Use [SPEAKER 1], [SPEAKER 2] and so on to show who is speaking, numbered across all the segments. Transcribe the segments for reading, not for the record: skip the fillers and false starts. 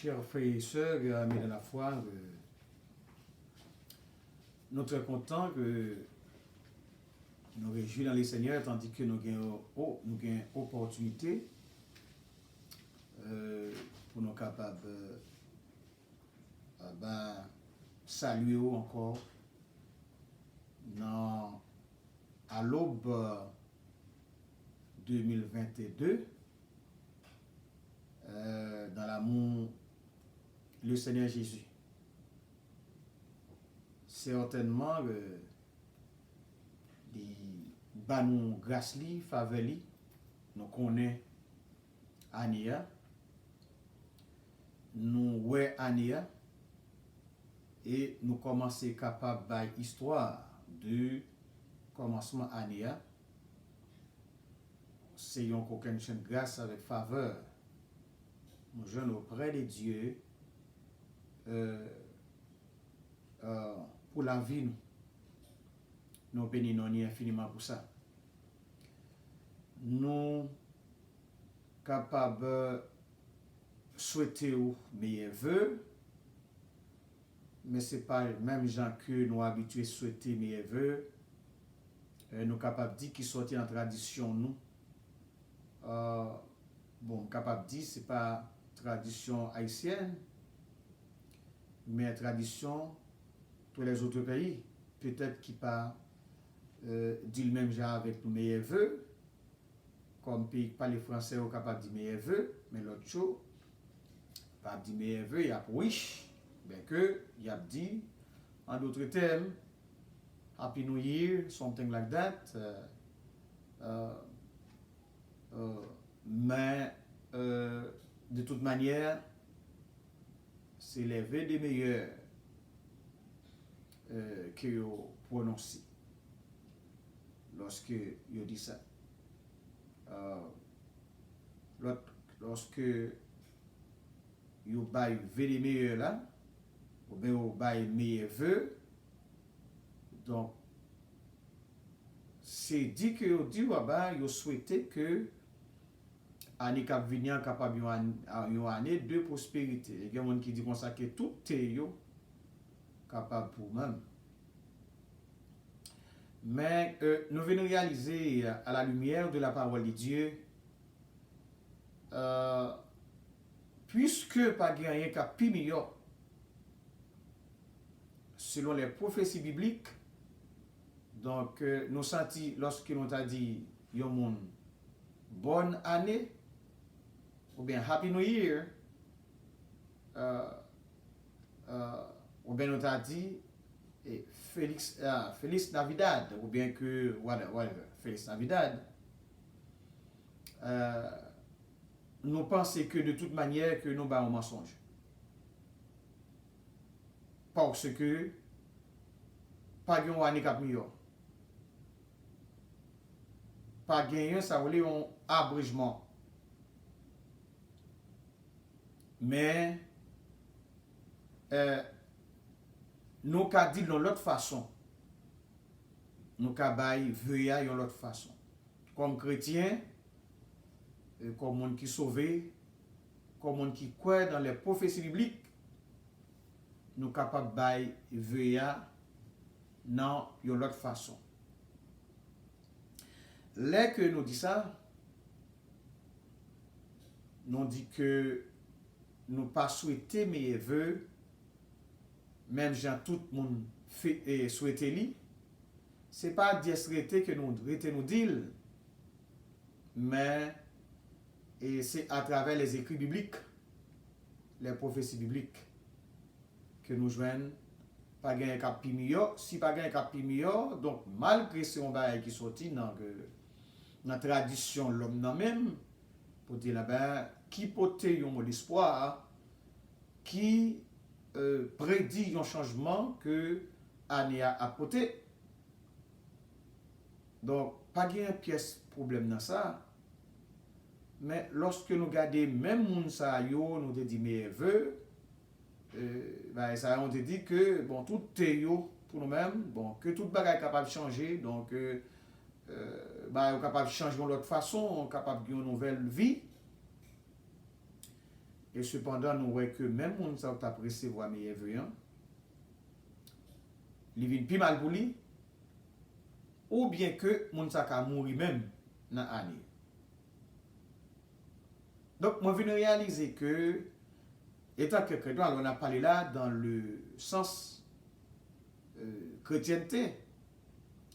[SPEAKER 1] Chers frères et sœurs, amis de la foi, nous sommes très contents que nous réjouissons dans les Seigneurs, tandis que nous avons opportunité pour nous capables saluer encore à l'aube 2022 dans l'amour le Seigneur Jésus. Certainement, les banons grâce li, faveur li, nous connaissons Ania, nous ouais Ania, et nous commençons capable de l'histoire de commencement Ania. C'est une coquine grâce avec faveur. Nous jeunes auprès de Dieu pour la vie. Nous bénissons infiniment pour ça. Nous capables de souhaiter aux meilleurs vœux, mais ce n'est pas le même gens que nous habitués à souhaiter meilleurs vœux. Nous capables de dire qu'ils sortent en tradition nous. Capable de dire c'est pas tradition haïtienne, mais tradition tous les autres pays. Peut-être qui pas dit le même genre avec nos meilleurs vœux, comme pays pas les Français sont capables de dire meilleurs vœux, mais l'autre chose, pas dire meilleurs vœux, il y a wish, bien que il y a dit en d'autres termes, Happy New Year, something like that. Mais de toute manière, c'est les vœux des meilleurs que vous prononcez lorsque vous dites ça. Lorsque vous baillez vœux des meilleurs là, ou bien vous baillez meilleurs vœux, donc c'est dit que vous souhaitez que année qui vient capable une année de prospérité. Il y a des gens qui disent comme ça que tout est capable pour même. Mais nous venons réaliser à la lumière de la parole de Dieu, puisque pas rien qu'à pire selon les prophéties bibliques. Donc nous senti lorsque nous t'a dit yo monde bonne année ou bien Happy New Year, ou bien nous t'a dit Feliz Navidad, ou bien que whatever, Feliz Navidad. Nous pensons que de toute manière que nous avons un mensonge. Parce que pas de année cap meilleur. Pas gagner ça veut dire un abrégement. Mais nous qu'a dit de l'autre façon. Nous qu'a bail veuille de l'autre façon. Comme chrétien, comme monde qui sauvé, comme monde qui croit dans les prophéties bibliques, nous capable bail veuille dans une autre façon. Là que nous dit ça, nous dit que nous pas souhaiter mes vœux, même gens tout le monde souhaiter li, c'est pas dire souhaiter que nous dire, mais c'est à travers les écrits bibliques, les prophéties bibliques que nous joignons. Pas gagner cap pimio, si pas gagner cap pimio, donc malgré ce on bail qui sorti dans la tradition l'homme nan même pour dire là-bas qui porte un mot d'espoir qui prédit un changement que année a apporté. Donc pas gagner pièce problème dans ça. Mais lorsque nous regardons même moun sa yo nous te dit mes vœux, ça on te dit que bon tout est yo pour nous-mêmes, bon que toute bagage capable de changer, donc on est capable de changer de l'autre façon, on est capable de une nouvelle vie. Et cependant, nous voyons que même moun sa t'a recevoir meilleur vœu, il vient plus mal pour lui, ou bien que moun sa ka mourir même dans l'année. Donc, moi, je viens réaliser que, étant que chrétien, on a parlé là dans le sens chrétienté.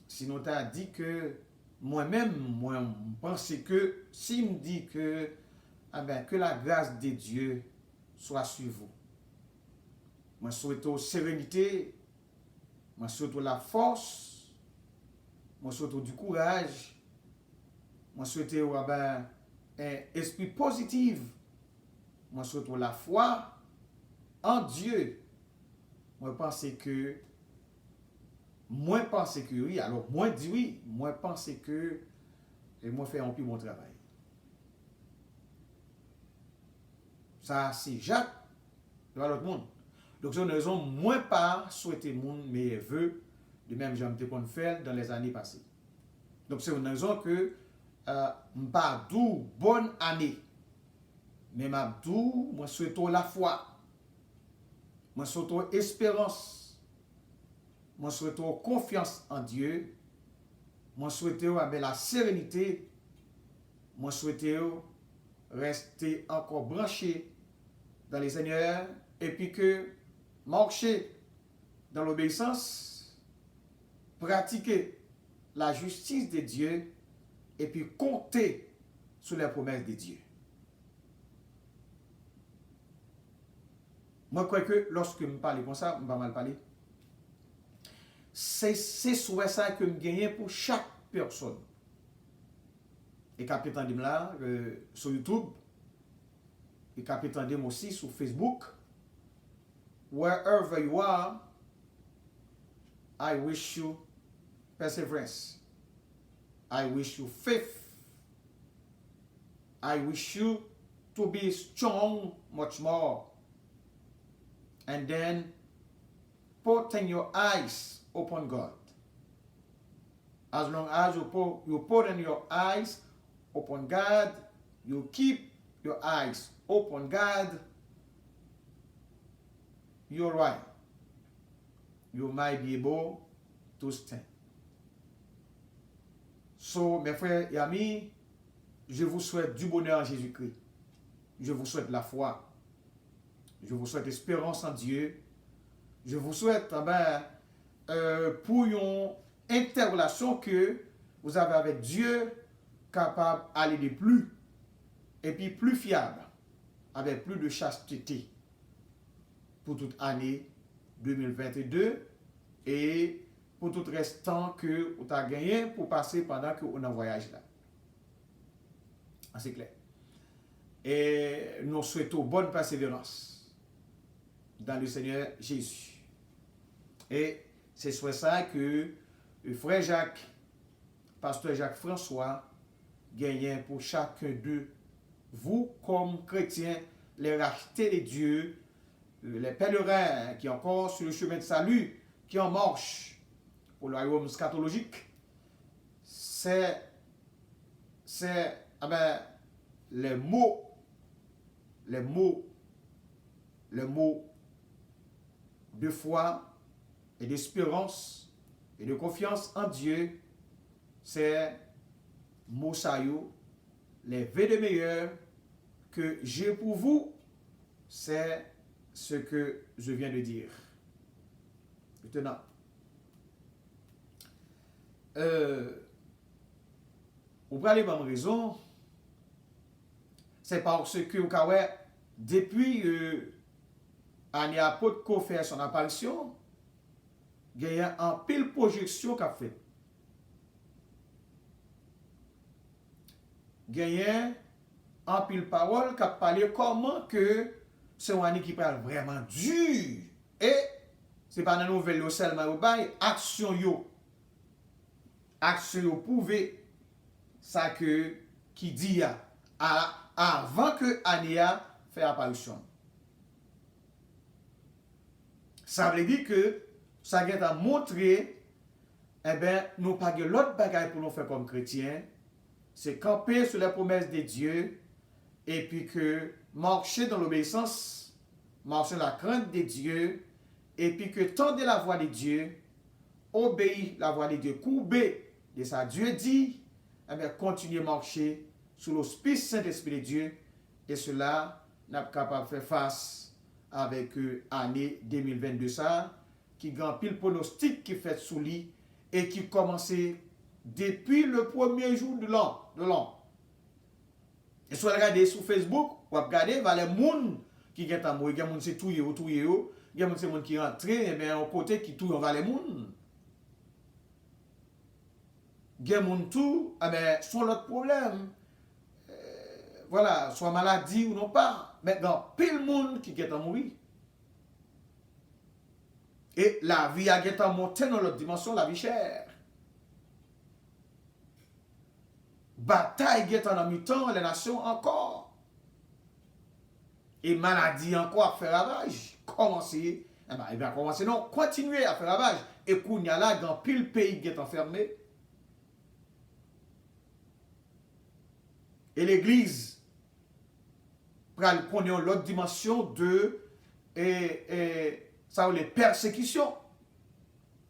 [SPEAKER 1] Sinon, tu as dit que moi-même, moi, je pense que si me dit que, que la grâce de Dieu soit sur vous, moi, je souhaite la sérénité, moi, je souhaite la force, moi, je souhaite du courage, moi, je souhaite un esprit positif, moi, je souhaite la foi en Dieu. Moi, pense que oui, alors moi dis oui, moi pense que et moi fais un peu mon travail. Ça c'est Jacques devant l'autre monde. Donc c'est une raison moi pas souhaiter mon meilleurs vœux de même j'aime te qu'on fait dans les années passées. Donc c'est une raison que pas d'où bonne année. Mais m'abdou moi souhaite la foi. Moi souhaite espérance. Moi souhaite confiance en Dieu. Moi souhaite la sérénité. Moi souhaite rester encore branché dans les Seigneurs et puis que marcher dans l'obéissance, pratiquer la justice de Dieu et puis compter sur les promesses de Dieu. Moi, je crois que lorsque je parle comme ça, je ne vais pas mal parler. C'est souhait ça que je gagne pour chaque personne. Et capitaine de là sur YouTube, et capitaine de aussi sur Facebook. Wherever you are, I wish you perseverance. I wish you faith. I wish you to be strong much more. And then putting your eyes upon God. As long as you put your eyes upon God, you keep your eyes upon God, you're right. You might be able to stand. So, mes frères et amis, je vous souhaite du bonheur en Jésus-Christ. Je vous souhaite la foi. Je vous souhaite espérance en Dieu. Je vous souhaite pour une interrelation que vous avez avec Dieu capable d'aller de plus et puis plus fiable, avec plus de chasteté pour toute année 2022 et pour tout restant que vous avez gagné pour passer pendant que vous êtes en voyage là. C'est clair. Et nous souhaitons bonne persévérance dans le Seigneur Jésus. Et c'est sur ça que le frère Jacques, pasteur Jacques François, gagne pour chacun de vous comme chrétiens, les rachetés de Dieu, les pèlerins qui sont encore sur le chemin de salut, qui en marche pour le royaume scatologique. C'est les mots de foi et d'espérance et de confiance en Dieu, c'est Mosaïo, les vœux de meilleurs que j'ai pour vous, c'est ce que je viens de dire. Maintenant, vous prenez la bonne raison, c'est parce que depuis année apôtre qu'on fait son apparition, il y a un pile projection qu'a fait. Il y a un pile parole qu'a parlé comment que c'est une année qui parle vraiment dur. Et c'est pas dans la nouvelle seulement au bail, action yo prouver ça que qui dit avant que Ania fait apparition. Ça veut dire que ça a montré, nous pas l'autre bagaille pour nous faire comme chrétiens, c'est camper sur la promesse de Dieu et puis que marcher dans l'obéissance, marcher dans la crainte de Dieu, et puis que tendez la voix de Dieu, obéir la voix de Dieu, couper de ça. Dieu dit, eh bien, continuez à marcher sous l'auspice Saint-Esprit de Dieu, et cela n'a pas capable de faire face avec l'année 2022 ça, qui grand pile pronostic qui fait sous lui et qui commençait depuis le premier jour de l'an. Et soit regardez sur Facebook, ou regardez, il y a les gens qui sont en mourir, il y a des gens qui sont il y a des gens qui rentrent, et bien, au côté qui touillent, on va les gens. Il y a des gens tout, sont l'autre problème. Voilà, soit maladie ou non pas. Maintenant, pile monde qui est en mourir. Et la vie a été montée dans l'autre dimension, la vie chère. Bataille est en mi-temps, les nations encore. Et maladie encore à faire ravage. Commencer, il va commencer, non, continuer à faire ravage. Et qu'on y a là, dans pile pays qui est enfermé. Et l'église connaît l'autre dimension de ça, les persécutions.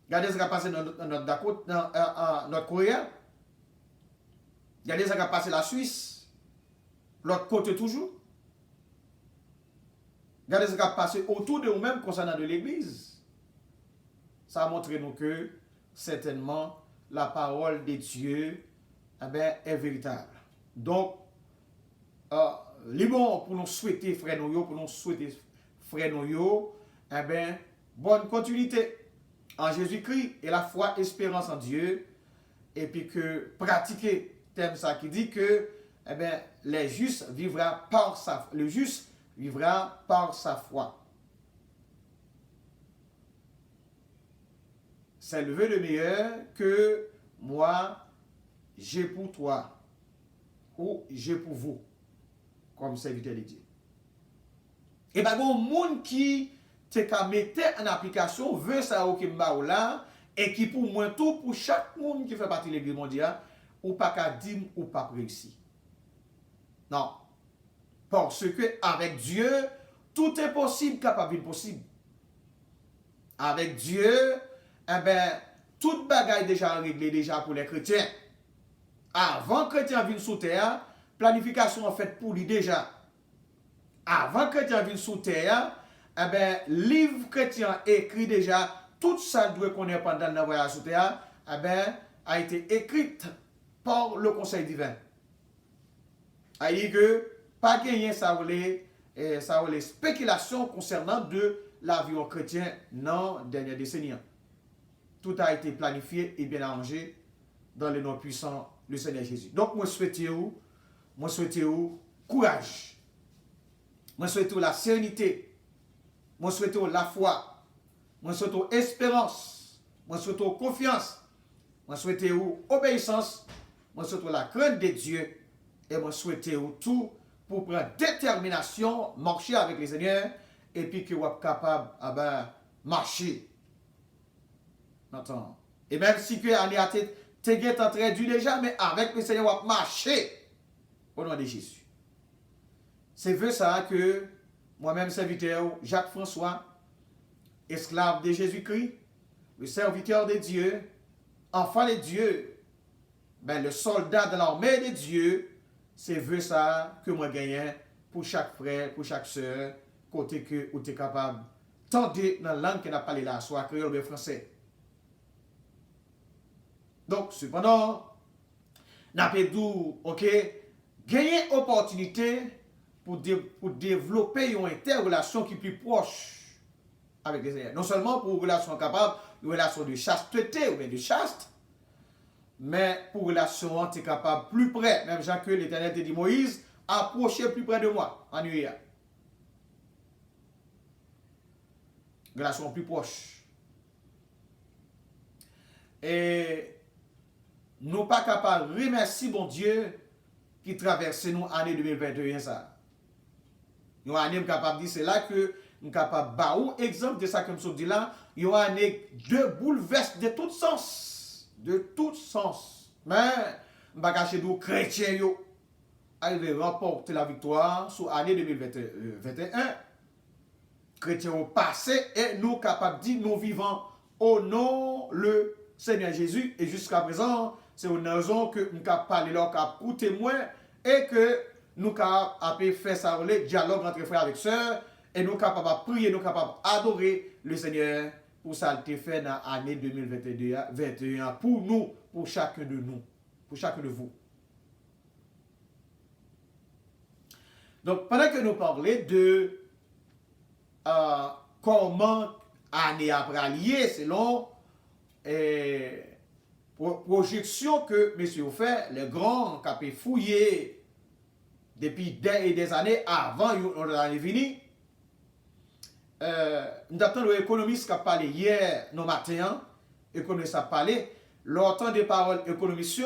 [SPEAKER 1] Regardez ce qui a passé dans notre Corée. Regardez ce qui a passé la Suisse. L'autre côté toujours. Regardez ce qui a passé autour de nous-mêmes concernant de l'église. Ça a montré nous que certainement la parole de Dieu est véritable. Donc, bon pour nous souhaiter, frère nous, bonne continuité en Jésus-Christ et la foi, espérance en Dieu, et puis que pratiquer, thème ça qui dit que le juste vivra par sa foi. C'est le vœu le meilleur que moi j'ai pour toi ou j'ai pour vous comme serviteur de Dieu. Et bien, il y a des gens qui te mettent en application, veut ça au là, et qui pour moi tout, pour chaque monde qui fait partie de l'église mondiale, ou pas qu'à dire ou pas réussi. Non. Parce que avec Dieu, tout est possible, capable possible. Avec Dieu, toute bagaille déjà réglée déjà pour les chrétiens. Avant que les chrétiens viennent sous terre, planification en fait pour lui déjà. Avant que chrétien vienne sous terre, livre chrétien écrit déjà, tout ça doit connaître pendant le voyage sous terre, a été écrite par le conseil divin. C'est-à-dire que pas gagner ça les spéculations concernant de l'avion chrétien dans la dernière décennie. Tout a été planifié et bien arrangé dans le nom puissant du Seigneur Jésus. Donc, moi souhaite courage. Moi souhaite la sérénité. Moi souhaite la foi. Moi souhaite espérance. Moi souhaite confiance. Moi souhaite obéissance. Moi souhaite la crainte de Dieu. Et moi souhaite tout pour prendre détermination, marcher avec les Seigneurs, et puis que vous êtes capable de marcher. Maintenant. Et même si que l'année a été très dur déjà, mais avec le Seigneur, vous marcher au nom de Jésus. C'est vrai ça que moi-même, serviteur Jacques-François, esclave de Jésus-Christ, le serviteur de Dieu, enfant de Dieu, le soldat de l'armée de Dieu, c'est vrai ça que moi gagne pour chaque frère, pour chaque soeur, côté que vous êtes capable d'entendre dans la langue qu'on a parlé là, soit créole ou français. Donc, cependant, n'a pas dit, ok, gagner opportunité pour développer une interrelation qui est plus proche avec les Seigneurs. Non seulement pour une relation capable, une relation de chasteté ou bien de chaste, mais pour une relation qui est capable plus près, même Jean que l'Éternel te dit Moïse, approchez plus près de moi, en Une relation plus proche. Et nous pas capables de remercier bon Dieu qui traverse nous année 2021 ça. Nous année capable de dire c'est là que nous capable ba exemple de ça comme je dis là, il y a année de bouleverse de tout sens, mais pas cacher nous chrétiens yo. arrivé à remporter la victoire sur l'année 2021. Chrétiens au passé et nous capables de dire nous vivons au nom le Seigneur Jésus. Et jusqu'à présent, c'est une raison que nous avons parlé là, pour témoin et que nous avons fait ça, le dialogue entre frères avec sœurs. Et nous sommes capables de prier, nous sommes capables d'adorer le Seigneur pour ça qu'il fait dans l'année 2021 pour nous, pour chacun de nous, pour chacun de vous. Donc, pendant que nous parlons de comment année après lié selon projection que monsieur fait, les grands qui ont fouillé depuis des années avant l'année venue. Nous avons l'économiste qui a parlé hier, nos matins, économiste a parlé, l'autant des paroles économistes,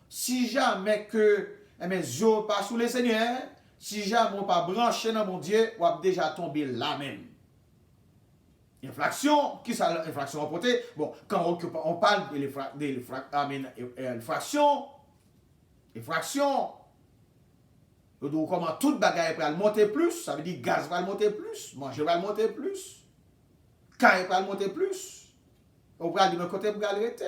[SPEAKER 1] si jamais que je pas sous les seigneurs, si jamais on pas branché dans mon Dieu, on a déjà tombé là même. Infraction, qui ça l'infraction rapportée? Bon, quand on parle de l'infraction, comment toute bagaille va monter plus, ça veut dire gaz va monter plus, manger va monter plus, caille va monter plus, on va dire de côté pour arrêter.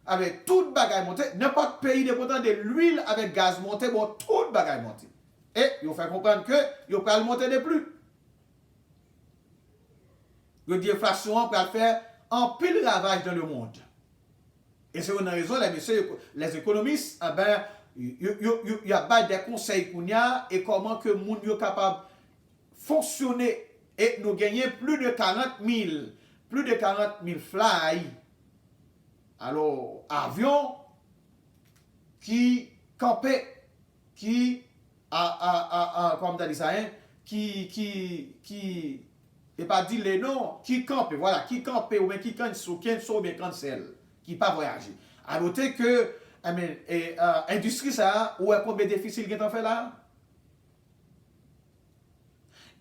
[SPEAKER 1] Avec toute bagaille monter, n'importe pays dépendant de l'huile avec gaz monter, bon, toute bagaille monter. Et il faut faire comprendre que il va monter de plus. Le dit inflation va faire un pile ravage dans le monde. Et c'est une raison, les économistes, il y a des conseils qu'on a et comment que moun yo capable fonctionner et nous gagner plus de 40 000 fly. Alors, avions qui campaient, qui comme tu as dit ça, hein, qui et pas dire les noms, qui campent, voilà, qui campent ou bien qui cancel, ou bien cancel, qui pas voyager. À noter que industrie ça, ou est combien difficile qu'elle fait là?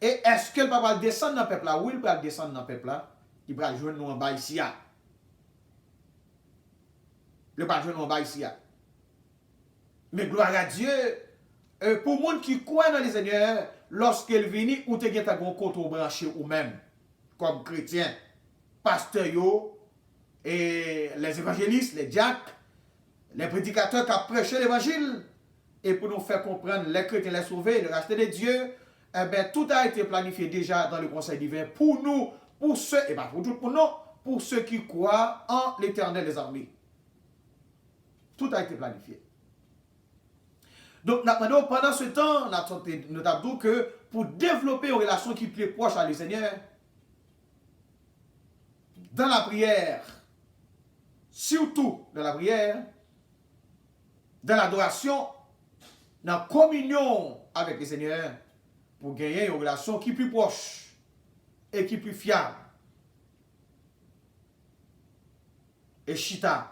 [SPEAKER 1] Et est-ce qu'elle va descendre dans le peuple là? Oui, elle va descendre dans le peuple là. Il va jouer nous en bas ici. Le va jouer nous en bas ici. Mais gloire à Dieu, pour les gens qui croient dans les Seigneurs, lorsqu'elle vient, ou te get un compte branché ou même, comme chrétien, pasteur et les évangélistes, les diacres, les prédicateurs qui ont prêché l'évangile, et pour nous faire comprendre les chrétiens, les sauvés, le racheter de Dieu, tout a été planifié déjà dans le conseil divin pour nous, pour ceux, et pas pour tout pour nous, pour ceux qui croient en l'Éternel des armées. Tout a été planifié. Donc, pendant ce temps, nous avons dit que pour développer une relation qui est plus proche avec le Seigneur, dans la prière, surtout dans la prière, dans l'adoration, dans la communion avec le Seigneur, pour gagner une relation qui est plus proche et qui est plus fiable. Et chita,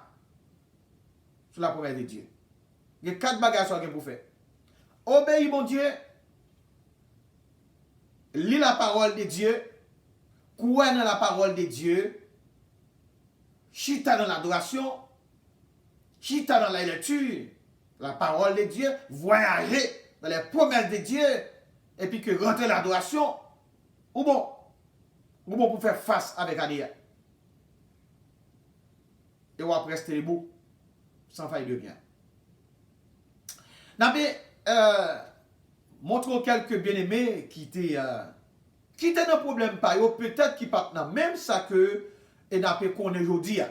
[SPEAKER 1] sur la promesse de Dieu. Il y a 4 bagages que vous faites. Obéis mon Dieu, lis la parole de Dieu, crois dans la parole de Dieu, chita dans l'adoration, chita dans la lecture, la parole de Dieu, voyager dans les promesses de Dieu, et puis que rentrer l'adoration, ou bon pour faire face avec Adia. Et on va rester debout, sans faille de bien. Montre quelques bien-aimés qui étaient dans le problème par eux, peut-être qui partent dans même ça que et n'a pas qu'on est aujourd'hui.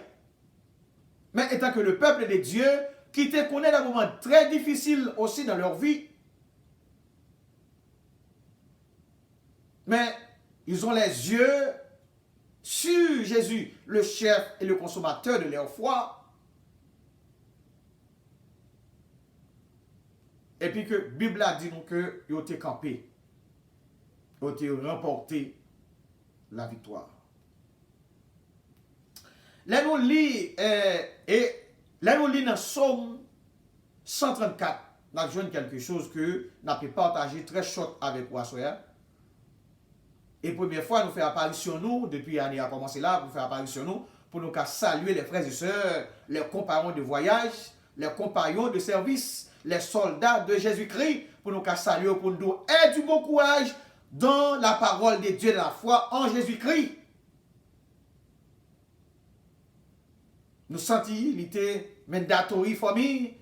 [SPEAKER 1] Mais étant que le peuple de Dieu qui te connaît dans un moment très difficile aussi dans leur vie, mais ils ont les yeux sur Jésus, le chef et le consommateur de leur foi. Et puis que la Bible a dit nous que ils ont été campés, ils ont été remporté la victoire. Là nous lit dans Somme 134, nous avons quelque chose que nous avons partagé très short avec vous. Et première fois, nous faisons apparition nous, depuis l'année a commencé là, nous faisons apparition nous, pour nous saluer les frères et sœurs, les compagnons de voyage, les compagnons de service, les soldats de Jésus-Christ pour nous saluer, pour nous et du bon courage dans la parole de Dieu de la foi en Jésus-Christ. Nous sentons, il était mandatory for me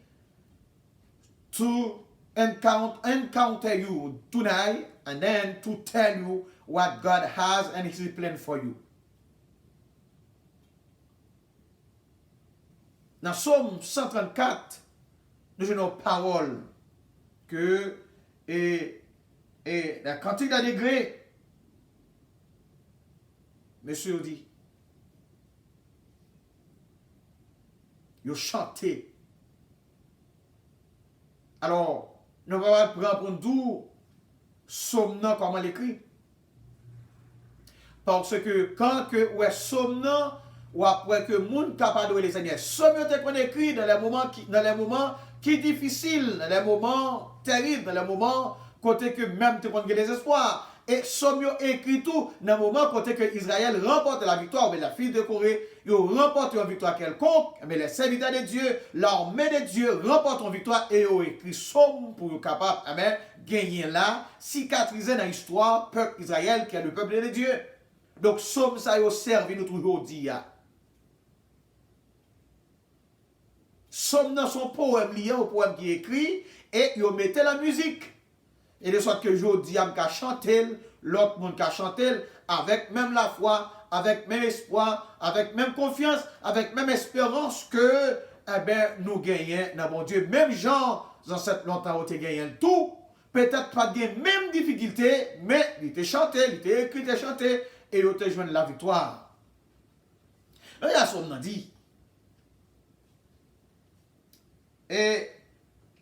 [SPEAKER 1] to encounter you tonight and then to tell you what God has and His plan for you. Dans Psaume 134, nous avons une parole que et la cantique d'un degré, monsieur dit, il chanté. Alors, nous allons prendre pour nous somnant comment l'écrit. Parce que quand que ouais somnant ou après que monde capable de le Seigneur, somnant est qu'on écrit dans les moments qui difficiles, dans les moments terribles, dans les moments côté que même tu prends des espoirs. Et somnant écrit tout dans le moment côté que Israël remporte la victoire, mais la fille de Corée, ils remportent une victoire quelconque, mais les serviteurs de Dieu, l'armée de Dieu remportent une victoire et ils ont écrit somme pour être capable, amen, gagner là, cicatriser dans l'histoire, peuple Israël qui est le peuple de Dieu. Donc, somme ça a servi nous toujours dit. Somme dans son poème lié au poème qui est écrit et ils mettaient la musique. Et de sorte que je dis à chanter, l'autre monde qui chanté avec même la foi, avec même espoir, avec même confiance, avec même espérance que nous gagnons dans mon Dieu. Même gens, dans cette longtemps, ont gagné tout. Peut-être pas de même difficulté, mais il était chanté, il était écrit, il était chanté, et il était joué la victoire. Et la somme dit. Et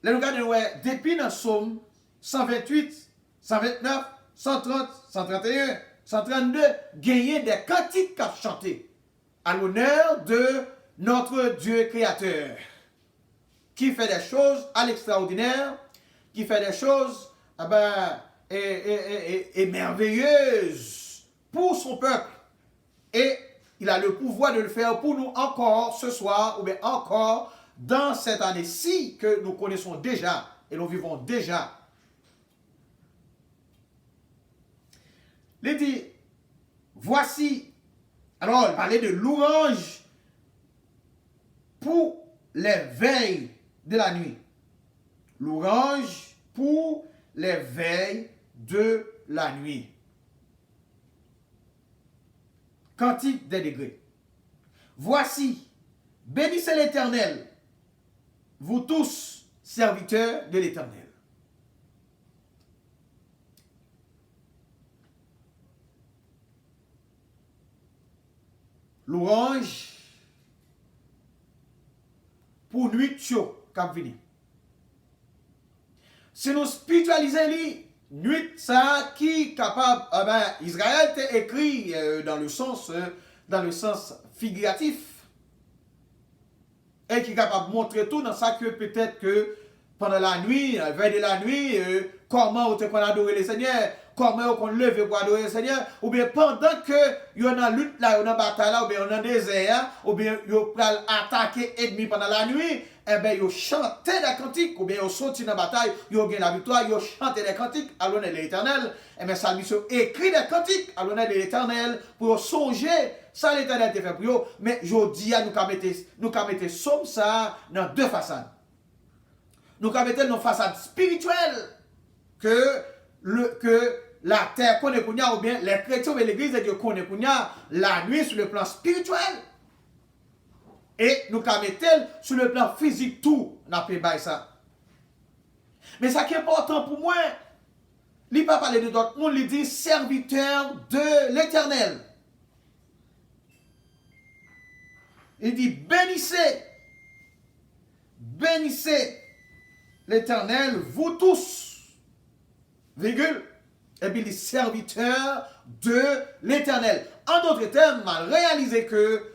[SPEAKER 1] les regardons, depuis dans Somme 128, 129, 130, 131, 132, gagner des cantiques à chanter à l'honneur de notre Dieu créateur, qui fait des choses à l'extraordinaire, qui fait des choses merveilleuses pour son peuple. Et il a le pouvoir de le faire pour nous encore ce soir, ou bien encore dans cette année-ci que nous connaissons déjà et nous vivons déjà. Il dit, voici, alors il parlait de louange pour les veilles de la nuit. Louange pour les veilles de la nuit. Cantique des degrés. Voici, bénissez l'Éternel, vous tous, serviteurs de l'Éternel. Louange pour nuit chaud, cap vini. Si nous spiritualisons lui, nuit ça qui capable, Israël est écrit dans le sens figuratif. Et qui est capable de montrer tout dans ça que peut-être que pendant la nuit, la veille de la nuit, comment on peut adorer le Seigneur, comment on peut lever pour adorer le Seigneur, ou bien pendant que il y a une lutte là, il y a une bataille là, ou bien il y a un désert, ou bien il y a attaquer l'ennemi pendant la nuit, eh bien il chanter des cantiques, ou bien il sorti dans la bataille, il y a la victoire, il chanter des cantiques à l'honneur de l'Éternel, eh bien ça lui écrit des cantiques à l'honneur de l'Éternel pour songer. Ça, l'Éternel te fait pour eux, mais je dis à nous qu'à mettre somme ça dans deux façades. Nous qu'à mettre une façade spirituelle que la terre connaît ou bien les chrétiens et l'église de Dieu connaît la nuit sur le plan spirituel. Et nous qu'à mettre sur le plan physique tout, n'a pas ça. Mais ça qui est important pour moi, il ne pas parler de d'autres monde, il dit serviteur de l'Éternel. Il dit, bénissez l'Éternel, vous tous, virgule, et puis les serviteurs de l'Éternel. En d'autres termes, mal réaliser que,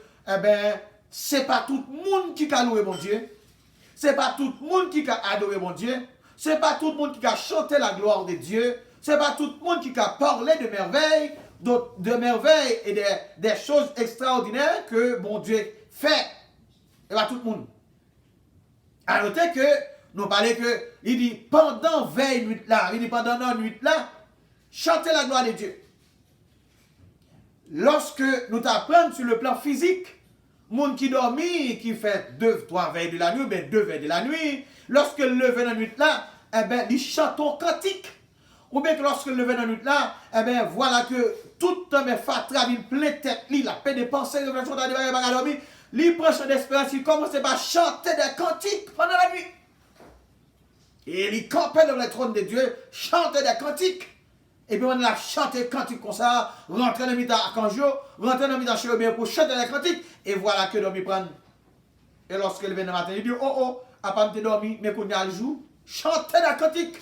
[SPEAKER 1] c'est pas tout le monde qui a loué mon Dieu, c'est pas tout le monde qui a adoré mon Dieu, c'est pas tout le monde qui a chanté la gloire de Dieu, c'est pas tout le monde qui a parlé de merveilles et des choses extraordinaires que mon Dieu fait. Et pas tout le monde. À noter que nous parlons que, il dit, pendant veille nuit là, il dit, pendant la nuit là, chantez la gloire de Dieu. Lorsque nous t'apprenons sur le plan physique, monde qui dormit, qui fait 2-3 veilles de la nuit, ben 2 veilles de la nuit, lorsque le lever dans la nuit là, eh ben, il chante un cantique. Ou bien que lorsque le lever dans la nuit là, eh ben, voilà que tout mes fatra, il plein tête, il a fait des pensées, réflexions, il prend son espérance, il commence à chanter des cantiques pendant la nuit. Et il campait devant le trône de Dieu, chantait des cantiques. Et puis on a chanté cantique comme ça, rentrer dans le mi-temps à Kanjo, rentrer dans le mi-temps chez eux pour chanter des cantiques. Et voilà que l'homme prend. Et lorsque le matin, il dit, oh oh, à pas me dormir, mais qu'on y a le jour, chanter des cantiques.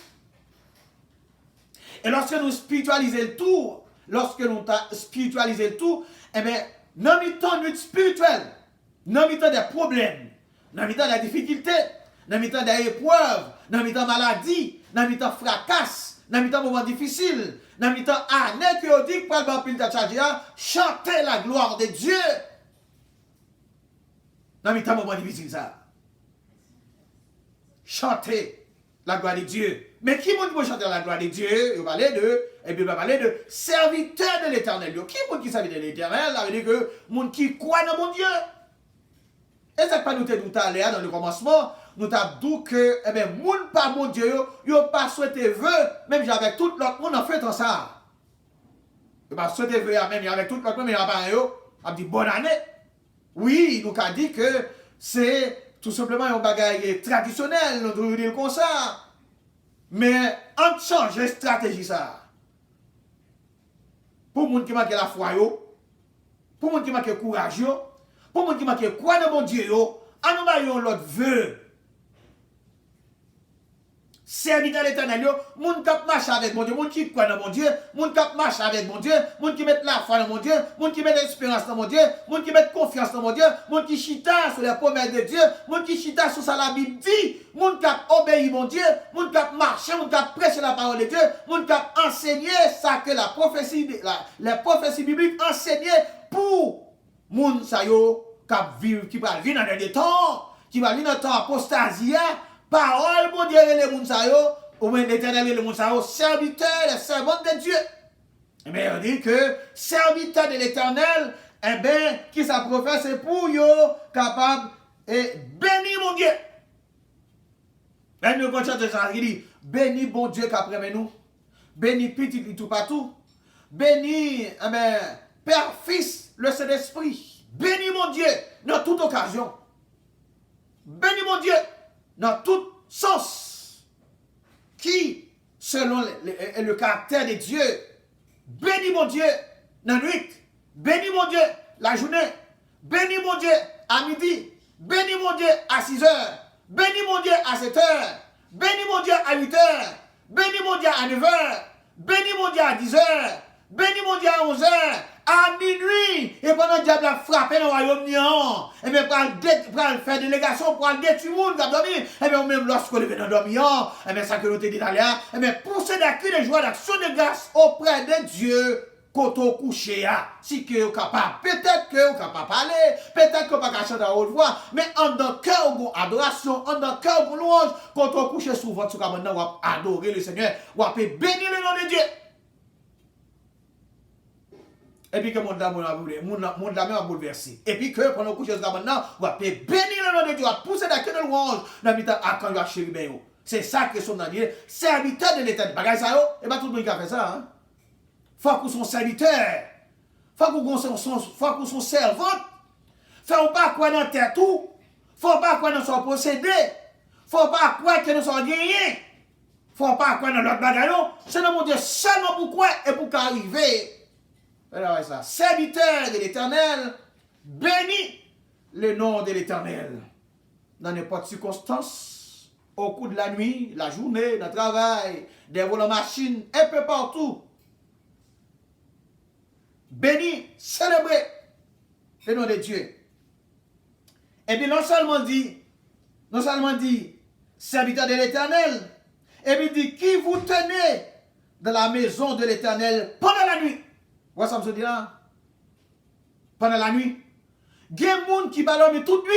[SPEAKER 1] Et lorsque nous spiritualisons le tout, eh bien, dans le mi-temps nuit spirituelle, dans le mi-temps des problèmes, dans le mi-temps des difficultés, dans le mi-temps des épreuves, dans le mi-temps maladie, dans le mi-temps fracasse, dans le mi-temps moment difficile, dans le mi-temps année que on dit que pour le chanter la gloire de Dieu. Dans le mi-temps moment difficile ça. Chanter la gloire de Dieu. Mais qui peut chanter la gloire de Dieu? Il va parler de, et puis il va parler de serviteur de l'Éternel. Qui peut qui serviteur de l'Éternel? Ça veut dire que monde qui croit dans mon Dieu. Et ça pas nous te douter dans le commencement, nous t'avons dit que, eh bien, moun pas mon Dieu, yo pas souhaité vœu, même avec tout l'autre monde en fait ça. Yo pas souhaité vœu, même avec tout l'autre monde, mais yo a dit bonne année. Oui, nous a dit que c'est tout simplement un bagage traditionnel, nous devons dire comme ça. Mais on change de stratégie ça. Pour les gens qui manquent la foi, pour les gens qui manquent le courage, pour les gens qui manquent quoi dans mon Dieu, on nous l'autre vœu. Serviteur de l'Éternel, moun qui marche avec mon Dieu, moun qui croit dans mon Dieu, moun qui marche avec mon Dieu, moun qui met la foi dans mon Dieu, moun qui met l'espérance dans mon Dieu, moun qui met confiance dans mon Dieu, moun qui chita sur les promesses de Dieu, moun qui chita sur ça la Bible dit, moun qui obéit mon Dieu, moun qui marche, moun qui prêche la parole de Dieu, moun qui enseigné ça que les prophéties bibliques enseignaient pour moun sa yo qui va vivre dans des temps, qui va vivre dans le temps apostasia. Parole, mon Dieu, les mounsayo, ou même l'Éternel, les mounsayo, serviteurs, les servantes de Dieu. Eh bien, on dit que serviteur de l'Éternel, eh bien, qui sa professe, c'est pour yo capable et béni mon Dieu. Et nous continuons de ça, il dit, béni bon Dieu qu'après nous, béni petit tout partout, béni, eh bien, Père, Fils, le Saint-Esprit, béni mon Dieu dans toute occasion. Béni mon Dieu dans tout sens qui, selon le caractère de Dieu, bénis mon Dieu dans la nuit, bénis mon Dieu la journée, bénis mon Dieu à midi, bénis mon Dieu à 6 heures, bénis mon Dieu à 7 heures, bénis mon Dieu à 8 heures, bénis mon Dieu à 9 heures, bénis mon Dieu à 10 heures, bénis mon Dieu à 11 heures, à minuit, et pendant que le diable a frappé dans le royaume néant, et bien pour faire délégation, pour aller détruire le monde qui a dormi, et bien même lorsqu'on est dans le dormir, et bien ça que nous te dit d'aller, et bien pousser des cris de joie, d'action de grâce auprès de Dieu, quand on couche, si que vous êtes capable, peut-être que vous êtes capable de parler, peut-être que vous n'êtes pas chanter à haute voix, mais en dans le cœur, vous adoration, en dans le cœur, vous louange, quand on couche sur votre souka, maintenant vous adorer le Seigneur, vous bénir le nom de Dieu. Et puis que mon monde a bouleversé. Et puis que pendant que vous maintenant, vous allez bénir le nom de Dieu, vous allez pousser la queue de louange dans le temps à quand vous allez chérir. C'est ça que son nom dit, serviteur de l'Éternel. Bagay ça yo, et bien tout le monde qui a fait ça. Hein? Faut qu'on soit serviteur. Faut qu'on soit servant. Faut pas quoi dans terre tout. Faut pas quoi dans son possédé. Faut pas quoi que nous sommes gagnés. Faut pas quoi dans l'autre bagay. C'est dans mon Dieu seulement pourquoi et pour qu'arriver. Alors, ça. Serviteur de l'Éternel, bénis le nom de l'Éternel. Dans n'importe circonstance, au cours de la nuit, la journée, le travail, des vols en machine, un peu partout. Bénis, célébrez le nom de Dieu. Et puis non seulement dit, serviteur de l'Éternel, et puis dit, qui vous tenez dans la maison de l'Éternel pendant la nuit. Vous voyez ça me dit là? Pendant la nuit. Il y a des gens qui ne dorment toute nuit.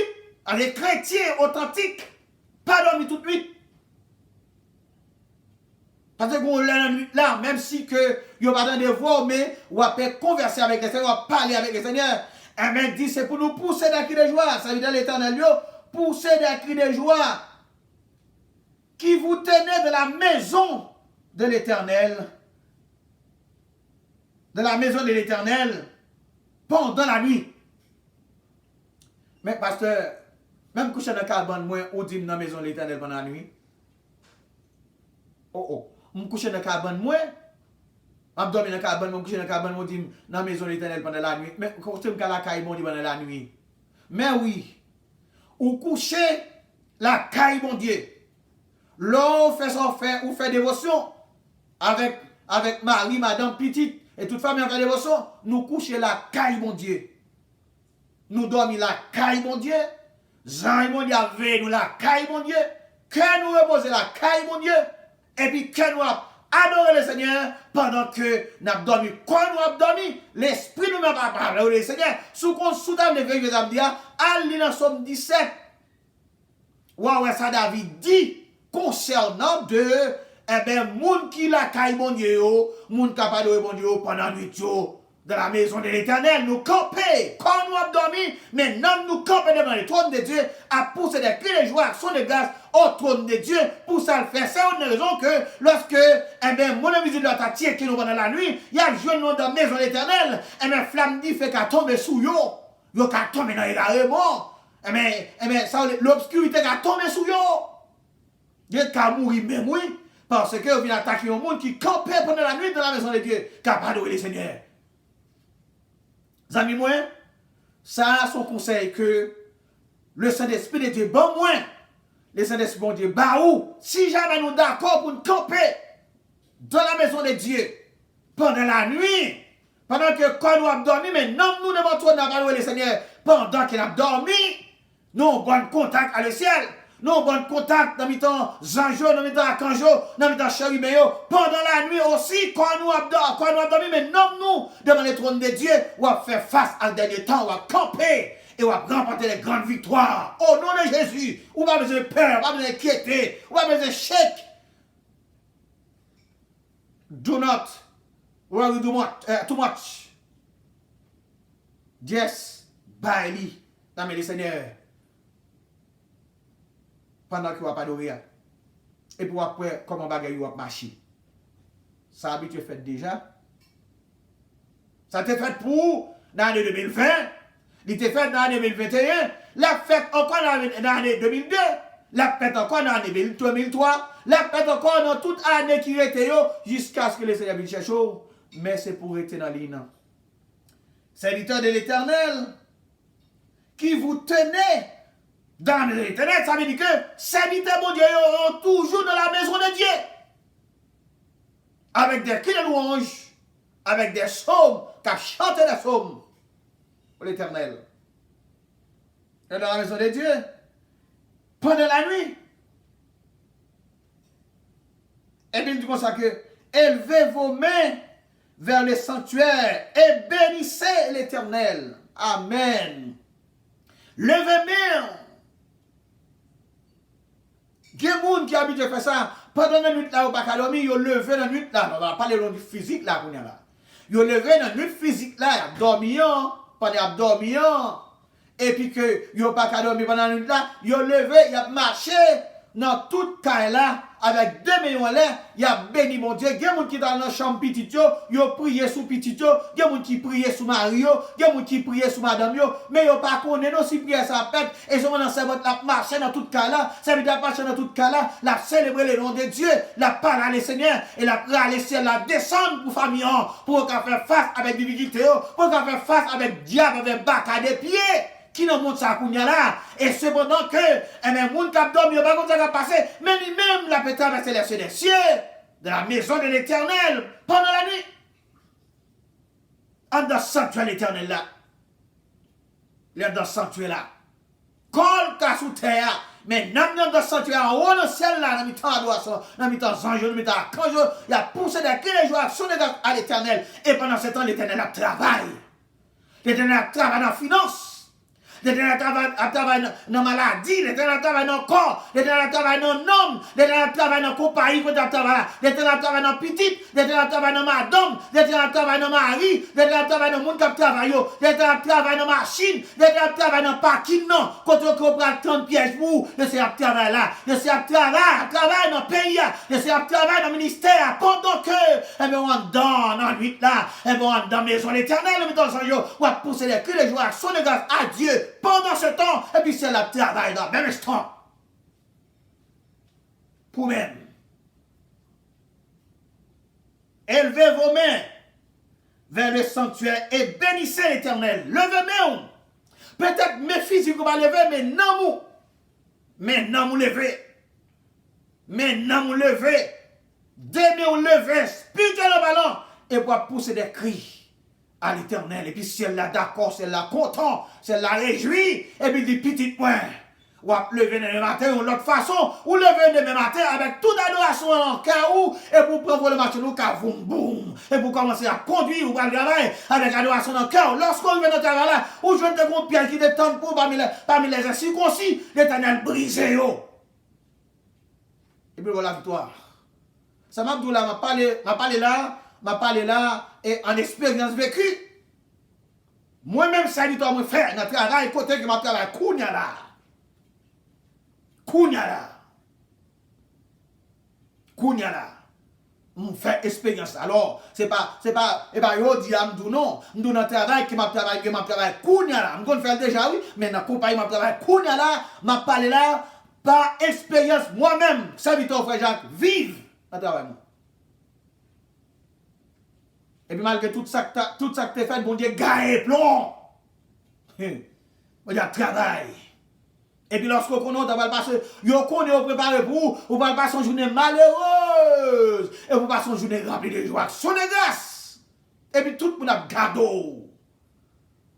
[SPEAKER 1] Les chrétiens authentiques, pas dormir toute nuit. Parce que vous la nuit là, même si que vous pas dans des voix, mais vous pouvez converser avec le Seigneur, vous parler avec le Seigneur. Et bien, dit, c'est pour nous pousser d'un cri de joie. Ça veut dire l'Éternel, pousser d'un cri de joie qui vous tenez de la maison de l'Éternel. De la maison de l'Éternel pendant la nuit. Mais pasteur, même coucher dans le cabane, moi, ou dit dans la maison de l'Éternel pendant la nuit. Oh, je couche dans le cabane, moi. Je dormi dans le cabane, je couche dans le cabane, je dis dans la maison de l'Éternel pendant la nuit. Mais quand je suis à la caille, je dis pendant la nuit. Mais oui, ou coucher la caille, mon Dieu. L'on fait son fait, ou fait dévotion avec Marie, madame, petite, et toute famille fait dévotion. Nous coucher la caille, mon Dieu. Nous dormons la caille, mon Dieu. Jean, mon Dieu, avec nous la caille, mon Dieu. Que nous reposer la caille, mon Dieu. Et puis que nous adorer le Seigneur pendant que nous avons dormi. Quand nous avons dormi, l'Esprit nous a parlé le Seigneur. Sous qu'on soudain les veilles, à lire dans Somme 17. Ouais, ça David dit concernant de, eh bien, moun qui la caille, mon Dieu, moun capable de mon Dieu pendant la nuit, dans la maison de l'Éternel, nous camper, quand nous avons dormi, maintenant nous camper devant le trône de Dieu, à pousser des cris de joie, son de grâce au trône de Dieu, pour ça le faire. C'est une raison que lorsque, eh bien, mon ami de ta tiré qui nous pendant la nuit, il y a joué nous dans la maison de l'Éternel, eh bien, flamme dit fait qu'à tomber sous yo qu'à tomber dans l'égarement, eh bien, ça, l'obscurité qu'à tomber sous yo, il qu'à mourir même, oui, parce que vous venez attaquer un monde qui campait pendant la nuit dans la maison de Dieu, capable de le Seigneur. Amis moi, ça son conseil que le Saint-Esprit de Dieu bon moins, le Saint-Esprit bon Dieu bah ou, si jamais nous d'accord pour nous camper dans la maison de Dieu pendant la nuit, pendant que quand nous avons dormi, mais non nous devons tourner à le Seigneur pendant qu'il a dormi, nous avons bon contact avec le ciel. Nous bon contact dans le temps Zanjo, dans le temps Akanjo, dans le temps Chériméo, pendant la nuit aussi, quand nous avons dormi, mais non nous, devant le trône de Dieu, on va faire face à le dernier temps, on va camper et on va remporter les grandes victoires. Au nom de Jésus, on va besoin de peur, on va besoin d'inquiéter, on va besoin de shake. Do not worry too much. Yes, Bailey, dans le Seigneur. Pendant que vous n'avez pas adorer. Et puis après, comment bagaille vous marcher. Ça habitué fait déjà. Ça a été fait pour l'année 2020. Il était fait dans l'année 2021. La fête encore dans l'année 2002. La fête encore dans l'année 2003. La fête encore dans toute année qui était jusqu'à ce que le Seigneur vienne chercher. Mais c'est pour être dans l'île. Serviteur de l'Éternel qui vous tenait dans l'Éternel, ça veut dire que serviteurs mon Dieu sont toujours dans la maison de Dieu. Avec des cris de louange, avec des psaumes, qui chantent des psaumes pour l'Éternel. Et dans la maison de Dieu, pendant la nuit. Et bien, il dit comme ça que élevez vos mains vers le sanctuaire et bénissez l'Éternel. Amen. Levez mains. Il y a des gens qui habitent à faire ça. Pendant la nuit là, au Bacalomi, ils ont levé la nuit là. On va parler de physique là. Ils ont levé la nuit physique là. Ils ont dormi, pendant qu'ils ont dormi. Et puis que ils n'ont pas dormi pendant la nuit là. Ils ont levé, ils ont marché dans toute caille là. Avec 2 millions là, il y a béni mon Dieu. Il y a des gens qui dans la chambre petit, ils ont prié sous petit, il y a des gens qui prié sous Mario, il y a des gens qui prié sous Madame, mais ils n'ont pas connu non si prié sa pète. Et ils ont marché dans toute caille là. Ça veut dire marcher dans toute caille là. La célébrer le nom de Dieu, la parler au Seigneur et la prier le ciel, la descendre pour famille, pour qu'on faire face avec difficulté, pour qu'on faire face avec diable, avec bac à des pieds. Qui n'a montre ça kounya là et cependant que les gens qui dorment pas comme ça va passer mais lui-même la peut traverser les cieux des cieux de la maison de l'Éternel pendant la nuit en dans le sanctuaire de l'Éternel là il est dans le sanctuaire là col cas sous terre mais dans le sanctuaire en haut dans le ciel là dans mi-temps adoration dans mi-temps ange dans mi-temps archange il a poussé des cris de joie sur à l'Éternel et pendant ce temps l'Éternel a travaillé l'Éternel a travaillé dans la finance. l'éternel travaille dans la maladie, l'éternel travaille dans le corps, l'éternel travaille dans l'homme, l'éternel travaille dans la compagnie, l'éternel travaille dans petit, l'éternel travaille dans madame, l'éternel travaille dans mari, l'éternel travaille dans le monde qui travaille, l'éternel travaille dans machine, l'éternel travaille dans parking, non, quand on prend 30 pièges pour, l'éternel travaille là, l'éternel travaille dans le pays, l'éternel travaille dans le ministère, pendant que, eh bien, on dans la nuit là, eh bien, on dans la maison l'éternel, on va pousser les cris, les joies, son de grâce à Dieu pendant ce temps, et puis c'est le travail dans le même instant. Pour même. Élevez vos mains vers le sanctuaire et bénissez l'éternel. Levez-moi. Peut-être mes physiques vont lever, mais non, mais non, vous levez. Mais non, vous levez. Demain, vous levez, spirituellement ballon, et pour pousser des cris à l'éternel. Et puis si elle est d'accord, si elle est content, si elle est réjouie, et puis des petits points. Ou à lever demain matin ou l'autre façon, ou lever demain matin avec toute adoration en cœur ou, et pour prendre le match, nous, boum boum, et pour commencer à conduire ou à travailler avec adoration en cœur. Lorsqu'on vient dans le travail là, ou je ne te pierre qui détendent pour parmi les incirconcis, l'éternel brisé. Et puis voilà la victoire. Ça m'a dit là, m'a parlé là, et en expérience vécue. Moi-même, ça dit, moi, faire notre travail, côté que m'a travaillé, Kounia là. On fait expérience. Alors, c'est pas, yo dit à m'dou non. M'dou dans travail qui m'a travaillé, Kounia là. M'gon faire déjà, oui, mais dans compagnie m'a travaillé, Kounia là, m'a parlé là, par expérience, moi-même, serviteur frère Jacques, vive dans travail. Et puis malgré tout ça que tu as fait, bon Dieu, gagne plomb. Bon Dieu, travail. Et puis lorsqu'on connaît, on va passer, on est préparé pour, on va passer une journée malheureuse. Et vous passez une journée remplie de joie, son de grâce. Et puis tout le monde a gado.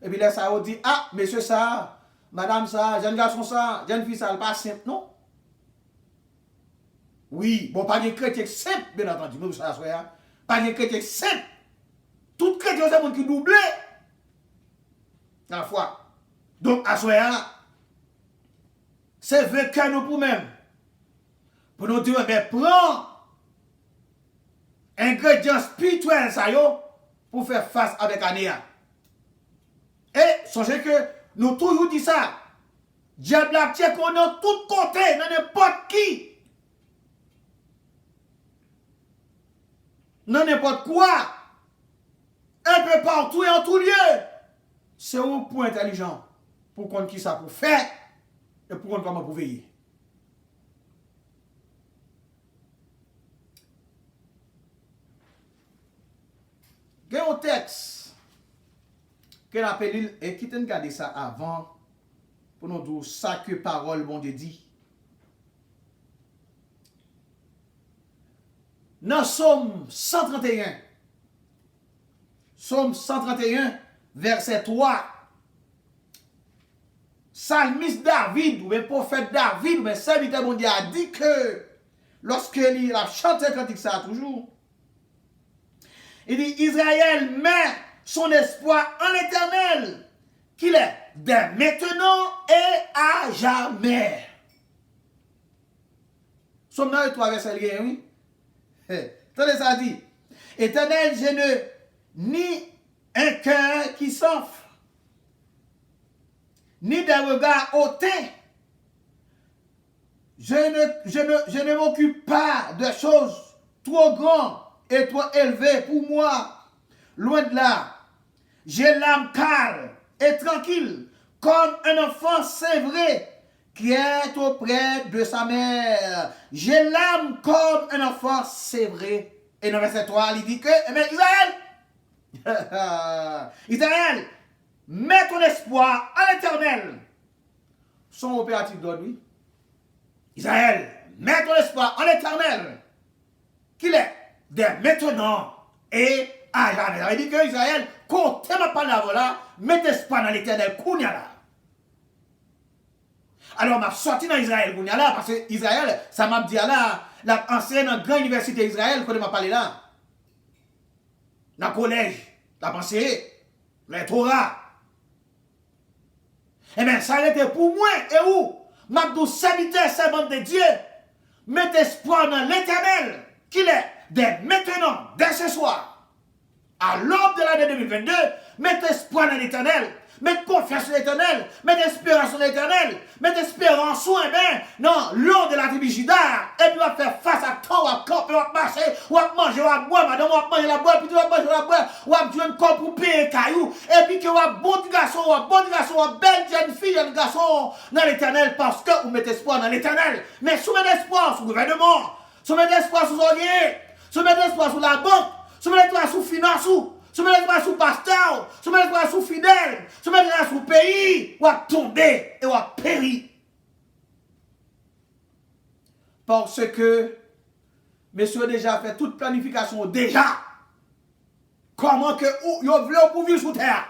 [SPEAKER 1] Et puis là, ça on dit, ah, monsieur ça, madame ça, jeune garçon ça, jeune fille ça, elle pas simple, non? Oui, bon, pas de chrétien simple, bien entendu, nous ça, pas de chrétien simple. Tout chrétien, c'est un monde qui double la foi. Donc, à soi, c'est vécu nous pour même. Pour nous dire, mais prends ingrédients spirituels, ça yo, pour faire face avec Anéa. Et, songez que nous toujours dit ça. Diable a tient qu'on est de tous côtés, dans n'importe qui. Dans n'importe quoi. Un peu partout et en tout lieu. C'est un point intelligent pour qu'on qui ça pour faire et pour qu'on comment pour veiller. Il y a un texte qu'on appelle et qui t'a regardé ça avant pour nous dire ça que parole bon Dieu dit. Dans Somme 131, Somme 131, verset 3. Psalmiste David, ou le prophète David, ou le serviteur bon Dieu a dit que lorsqu'il a chanté cantique ça toujours, il dit Israël met son espoir en l'Éternel, qu'il est dès maintenant et à jamais. Somme 3, verset 1, oui. Attendez, ça dit Éternel, je ne ni un cœur qui s'enfle, ni des regards hautais. Je ne m'occupe pas de choses trop grandes et trop élevées pour moi. Loin de là, j'ai l'âme calme et tranquille, comme un enfant sévré qui est auprès de sa mère. J'ai l'âme comme un enfant sévré. Et dans verset 3, il dit que, eh bien, Israël, mets ton espoir à l'Éternel. Son opératif d'ordre, oui. Israël, mets ton espoir en l'Éternel, qu'il est dès maintenant et à jamais. Il dit que Israël, quand tu m'as parlé là, mets ton espoir dans l'Éternel, Kounyala. Alors, je suis sorti dans Israël, Kounyala, parce que Israël, ça m'a dit là, la enseigne dans la grande université d'Israël, quand je m'a parlé là. Dans le collège, la pensée, les Torah. Eh bien, ça a été pour moi et où? M'abdou serviteur, servante de Dieu, mettez espoir dans l'Éternel, qu'il est dès maintenant, dès ce soir, à l'aube de l'année 2022, mettez espoir dans l'Éternel. Mettez confiance en l'Éternel, mettez espérance en l'Éternel, mettez espérance en non, l'eau de la tribu Juda, et puis on va faire face à toi, on va camper, on va marcher, on va manger, on va boire, madame, on va manger la boire, puis on va manger la boire, on va jouer un corps pour payer caillou, et puis que on va bon garçon, on va bon garçon, on va belle jeune fille, jeune garçon, dans l'Éternel, parce que vous mettez espoir dans l'Éternel. Mais si vous mettez espoir sur le gouvernement, si vous mettez espoir sur les alliés, si vous mettez espoir sur la banque, si vous mettez espoir sur la finance, si vous mettez sur le pasteur, si vous mettez sur le fidèle, si vous mettez sur le pays, vous allez tomber et vous allez périr. Parce que, messieurs ont déjà fait toute planification déjà. Comment que vous voulez pour vivre sur terre.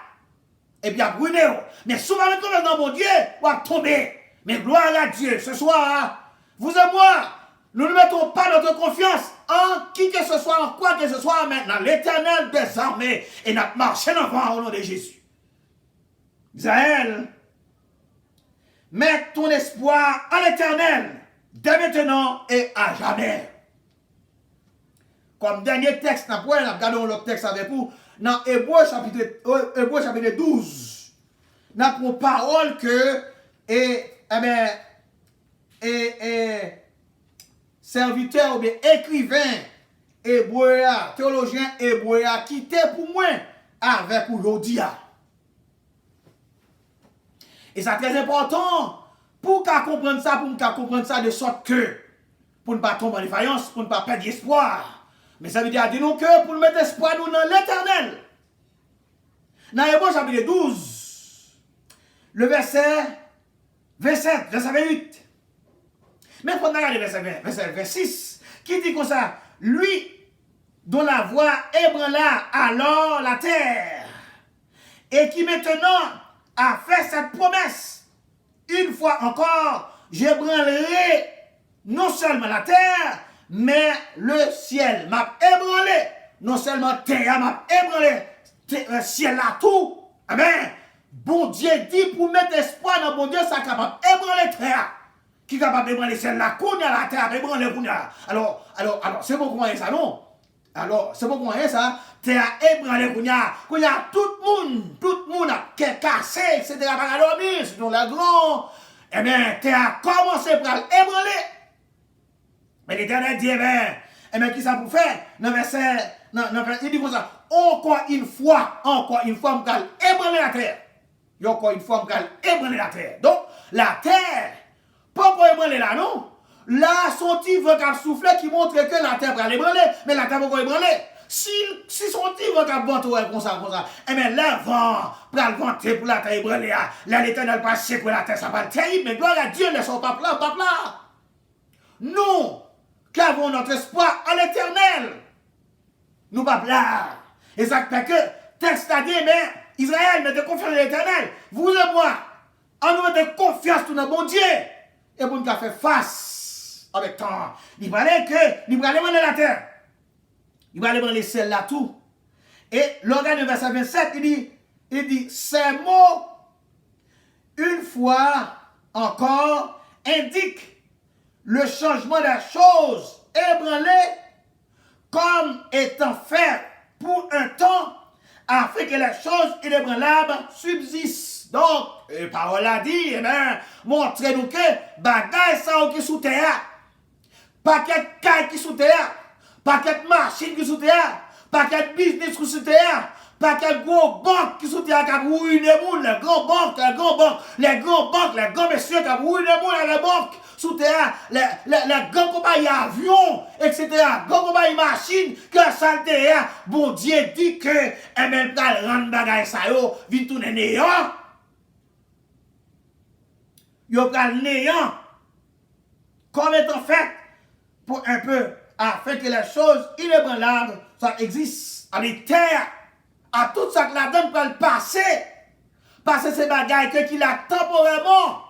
[SPEAKER 1] Et bien brûler. Mais si vous avez confiance dans mon Dieu, vous allez tomber. Mais gloire à Dieu, ce soir, vous et moi, nous ne mettons pas notre confiance en qui que ce soit, en quoi que ce soit, mais dans l'Éternel des armées. Et nous marchons devant au nom de Jésus. Israël, mets ton espoir en l'Éternel, dès maintenant et à jamais. Comme dernier texte, nous regardons l'autre texte avec vous, dans Hébreu chapitre 12. Nous avons parole que, serviteur ou bien écrivain hébreu, théologien hébreu, qui était pour moi avec aujourd'hui. Et c'est très important pour comprendre ça, de sorte que, pour ne pas tomber en défaillance, pour ne pas perdre espoir. Mais ça veut dire, dis-nous que pour mettre espoir nous dans l'Éternel. Dans Hébreu chapitre 12, le verset 27, verset 28. Mais il faut regarder verset 26, qui dit comme ça, lui dont la voix ébranla alors la terre, et qui maintenant a fait cette promesse, une fois encore, j'ébranlerai non seulement la terre, mais le ciel m'a ébranlé, non seulement terre m'a ébranlé, le ciel là tout, amen. Bon Dieu dit pour mettre espoir dans bon Dieu, ça capable ébranler terre. Qui est capable d'ébranler celle-là, qu'on a la terre, ébranler qu'on a. Alors, c'est bon comment ça, non? Alors, c'est bon comment ça? Terre ébranler qu'on a tout le monde a cassé, etc. Par la dormir, c'est dans la grande. Eh bien, terre a commencé par ébranler. Mais l'Éternel dit, eh bien, qui ça pour faire? Dans verset, il dit comme ça, encore une fois, on va ébranler la terre. Et encore une fois, on va ébranler la terre. Donc, la terre, pas pour ébranler là, non? Là, son petit vent qui soufflé qui montre que la terre va l'ébranler, mais la terre va pas ébranler. Si son petit vent qui a venté comme ça, eh bien, le vent, pour le venter pour la terre ébranler, là, l'Éternel passe pour la terre, ça va être terrible, mais gloire à Dieu, ne sont pas là. Nous, qui avons notre espoir à l'Éternel, nous pas là. Et ça fait que, texte a dit, mais Israël, mettez confiance dans l'Éternel, vous et moi, en nous mettez confiance dans bon Dieu. Et pour nous faire face avec temps, il va aller dans la terre. Il va aller dans les ciels là tout. Et l'organe du verset 27, il dit, ces mots, une fois encore, indiquent le changement des choses ébranlées comme étant fait pour un temps afin que les choses inébranlables subsistent. Donc, la parole a dit, eh bien, montrez-nous que bagaille ça qui sous terre, paquet de cailles qui sous terre, paquet de machines qui sous terre, paquet de business qui sous terre, paquet de gros banques qui sous terre qui ont ruiné les gens, les grands banques, les grands messieurs qui ont ruiné les banques sous terre, les grands compagnies avions, etc., grands compagnies machines, que ça terre, bon Dieu dit que, eh bien, il rendre bagaille ça, vite tourner néant. Yo pral néant comme étant fait pour un peu afin que les choses inébranlables ça existe à l'éther à tout ça que la donne peut le passer ces bagailles que qu'il a temporairement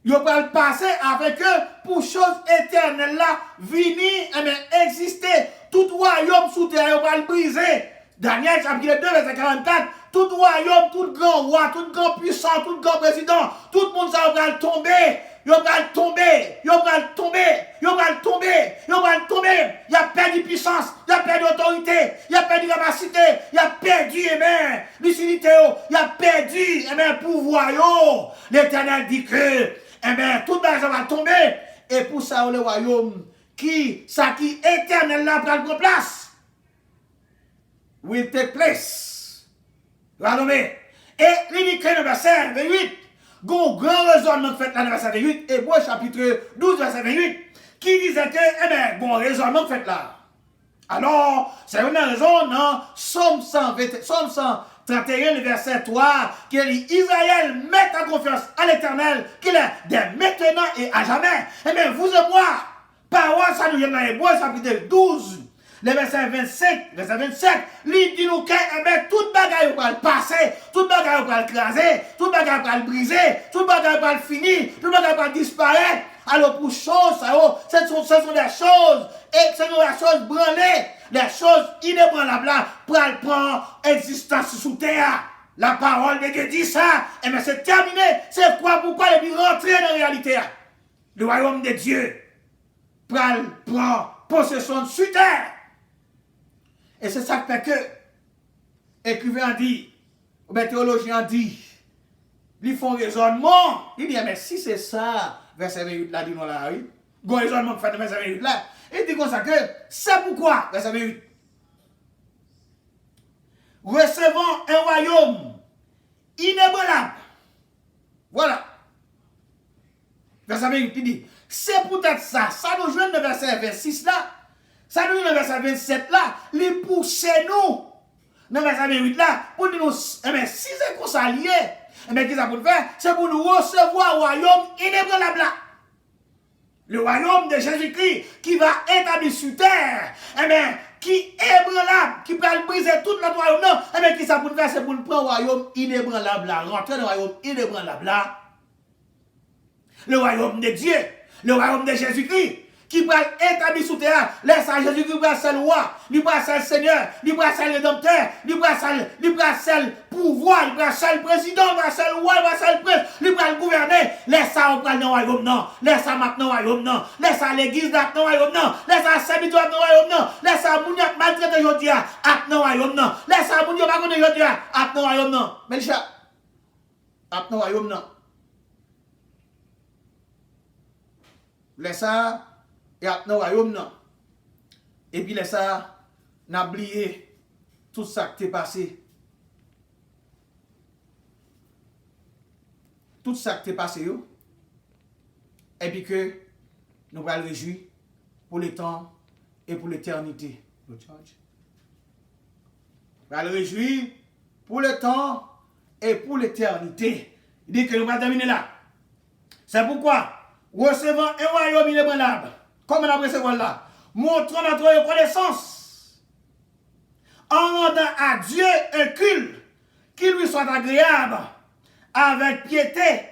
[SPEAKER 1] yo pral le passer avec que pour choses éternelles là venir exister tout royaume sous terre yo pral briser Daniel chapitre 2, verset 44, tout royaume, tout grand roi, tout grand puissant, tout grand président, tout le monde ça va tomber. Yo va tomber, yo va tomber, yo va tomber, yo va tomber. Il a perdu puissance, il a perdu autorité, il a perdu capacité, il a perdu, lucidité, il a perdu, pouvoir. L'Éternel dit que, tout le monde va tomber. Et pour ça, le royaume, qui éternel là, prend place. Will take place. Et il dit que le verset 28, grand raisonnement fait là dans verset 28, Hébreu chapitre 12, verset 28, qui disait que, bon raisonnement fait là. Alors, c'est une raison, non? Somme 131, le verset 3, qui dit Israël met en confiance à l'Éternel, qu'il est dès maintenant et à jamais. Vous et moi, parole, ça nous vient dans Hébreu chapitre 12. Le verset 25, verset 27, il dit nous que toute bagaille va le passer, toute bagaille va le craser, toute bagaille va le briser, toute bagaille va le finir, toute bagaille va disparaître. Alors pour choses, ce sont des choses, et ce sont des choses branlées, des choses inébranlables pour prendre existence sous terre. La parole de Dieu dit ça, et bien c'est terminé. C'est quoi, pourquoi il est rentré dans la réalité? Le royaume de Dieu prend possession sur terre. Et c'est ça qui fait que écrivain dit, ou bien théologien dit, ils font raisonnement. Il dit, mais si c'est ça, verset 28 là, dis-nous là, oui. Bon raisonnement fait verset 28 là. Il dit comme ça que, c'est pourquoi, verset 28. Recevant un royaume inébranlable. Voilà. Verset 28, il dit, c'est peut-être ça. Ça nous joint le verset 26 là. Ça nous dit dans le verset 27 là, les pousser nous. Dans le verset 28 là, pour nous, si c'est qu'on s'allie, qu'est-ce que ça pour faire? C'est pour nous recevoir le royaume inébranlable là. Le royaume de Jésus-Christ qui va établir sur terre, qui est ébranlable, qui peut briser tout notre royaume. Non, qu'est-ce que ça pour faire? C'est pour nous prendre le royaume inébranlable là, rentrer dans le royaume inébranlable là. Le royaume de Dieu, le royaume de Jésus-Christ. Qui va établir sous terre, laisse à Jésus qui va ser le roi, il va ser le Seigneur, il va ser le rédempteur, il va ser le pouvoir, il va ser le président, il va ser le roi, il va ser le prince, il va le gouverner. Laisse ça au dans le royaume, non. Laisse ça maintenant au royaume, non. Laisse ça à l'église dans le royaume, non. Laisse ça à serviteur dans le royaume, non. Laisse ça à moun qui maltraité aujourd'hui, à le royaume, non. Laisse ça à moun qui pas connu aujourd'hui, à le royaume, non. Mais le chat, à le royaume, non. Laisse ça. Et après, royaume, non. Et puis, laisse ça, n'a oublié tout ça qui t'est passé. Tout ça qui t'est passé, yo. Et puis que nous allons réjouir pour le temps et pour l'éternité. Nous allons réjouir pour le temps et pour l'éternité. Il dit que nous allons terminer là. C'est pourquoi, recevant un royaume inébranlable, comme on a recevoir là, montrons notre reconnaissance en rendant à Dieu un culte qui lui soit agréable, avec piété,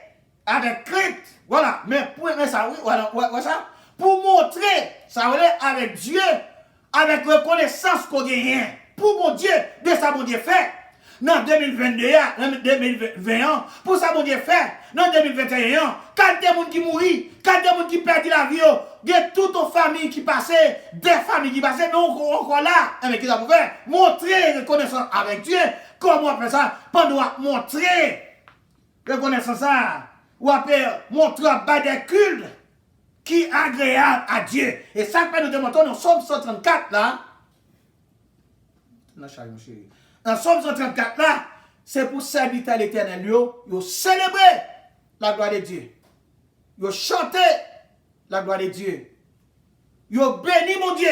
[SPEAKER 1] avec crainte. Voilà, mais pour ça, oui, voilà, ça, pour montrer, ça veut dire avec Dieu, avec reconnaissance qu'on gagne, pour mon Dieu, de ça mon Dieu fait. Dans 2022, dans 2021, pour ça mon Dieu fait. Dans 2021, quand des gens qui mourent, quand des gens qui perdent la vie, de toute une famille qui passait, des familles qui passaient, mais encore là, avec qui ça pouvait faire, montrer reconnaissance avec Dieu. Comment on fait ça? Pendant montrer reconnaissance ça, ou après montrer bas des cultes qui est agréable à Dieu. Et ça que nous demandons dans Somme 134 là. Dans Somme 134 là, c'est pour servir à l'Éternel, yo célébrer la gloire de Dieu. Yo chanter la gloire de Dieu. Yo béni mon Dieu.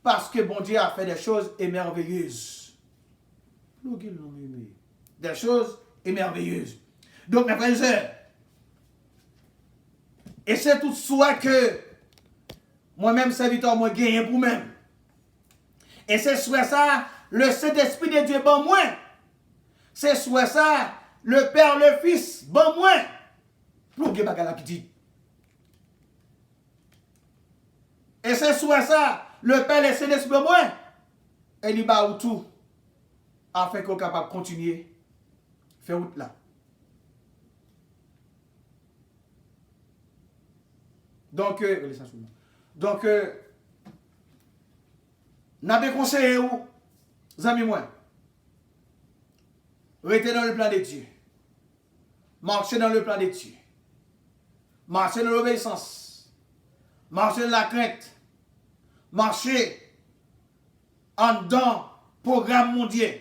[SPEAKER 1] Parce que bon Dieu a fait des choses merveilleuses. Des choses merveilleuses. Donc mes frères et sœurs, et c'est tout souhait que moi-même serviteur moi gagne pour moi. Et c'est souhait ça, le Saint-Esprit de Dieu bon moi. C'est souhait ça, le Père, le Fils bon moi. Pour que bagala petit. Et c'est souhait ça, le Père, le Saint-Esprit bon moi. Et il bat tout afin qu'on soit capable de continuer à faire route là. Donc, n'a pas conseillé aux amis moi, restez dans le plan de Dieu. Marchez dans le plan de Dieu. Marchez dans l'obéissance. Marchez dans la crainte. Marchez en dedans programme mondial.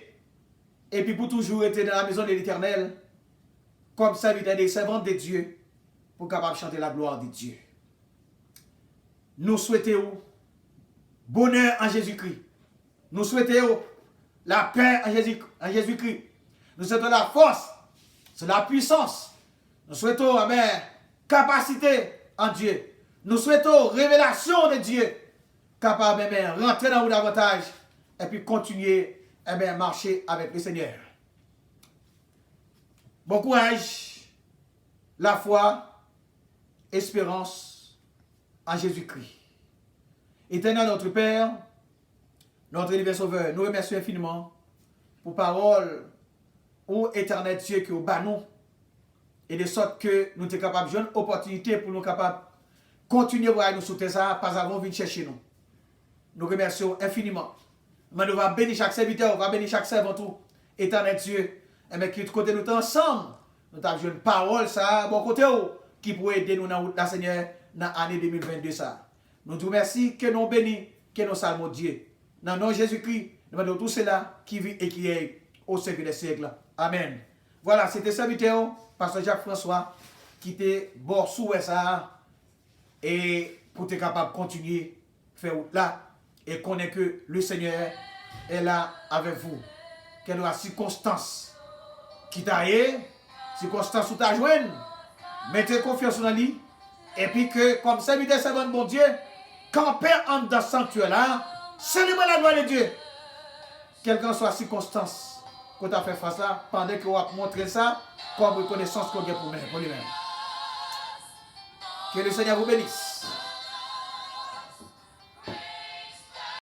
[SPEAKER 1] Et puis pour toujours être dans la maison de l'Éternel, comme serviteur des servants de Dieu, pour capable chanter la gloire de Dieu. Nous souhaitons bonheur en Jésus-Christ. Nous souhaitons la paix en Jésus-Christ. Nous souhaitons la force, c'est la puissance. Nous souhaitons, amen, capacité en Dieu. Nous souhaitons révélation de Dieu, capable, amen, rentrer dans vous davantage et puis continuer, amen, marcher avec le Seigneur. Bon courage, la foi, espérance en Jésus-Christ. Éternel notre Père, notre divin Sauveur, nous remercions infiniment pour parole ô éternel Dieu qui au bas nous et de sorte que nous sommes capables de jouer une opportunité pour nous capables de continuer à voir nous sous ça, pas avant venir chercher nous. Nous remercions infiniment. Mais nous allons bénir chaque serviteur, on va bénir chaque servant tout. Éternel Dieu, et mais qui côté nous ensemble, nous avons joué une parole ça, bon côté qui pourrait aider nous dans la Seigneur dans l'année 2022 ça. Nous te remercions que nous bénissons, que nous saluons Dieu. Dans le nom de Jésus-Christ, nous demandons tout cela qui vit et qui est au siècle des siècles. Amen. Voilà, c'était serviteur, Pasteur Jacques-François, qui était bord sous ça et pour être capable de continuer à faire là et connaître que le Seigneur est là avec vous. Quelle la circonstance qui t'a eu, circonstance où t'as joué, mettez confiance dans lui et puis que comme serviteur servant de bon Dieu, camper en dans ce sanctuaire là, célébrez la gloire de Dieu. Quelle que soit la circonstance que tu as fait face là, pendant que tu as montré ça, comme reconnaissance qu'on a pour lui-même. Que le Seigneur vous bénisse.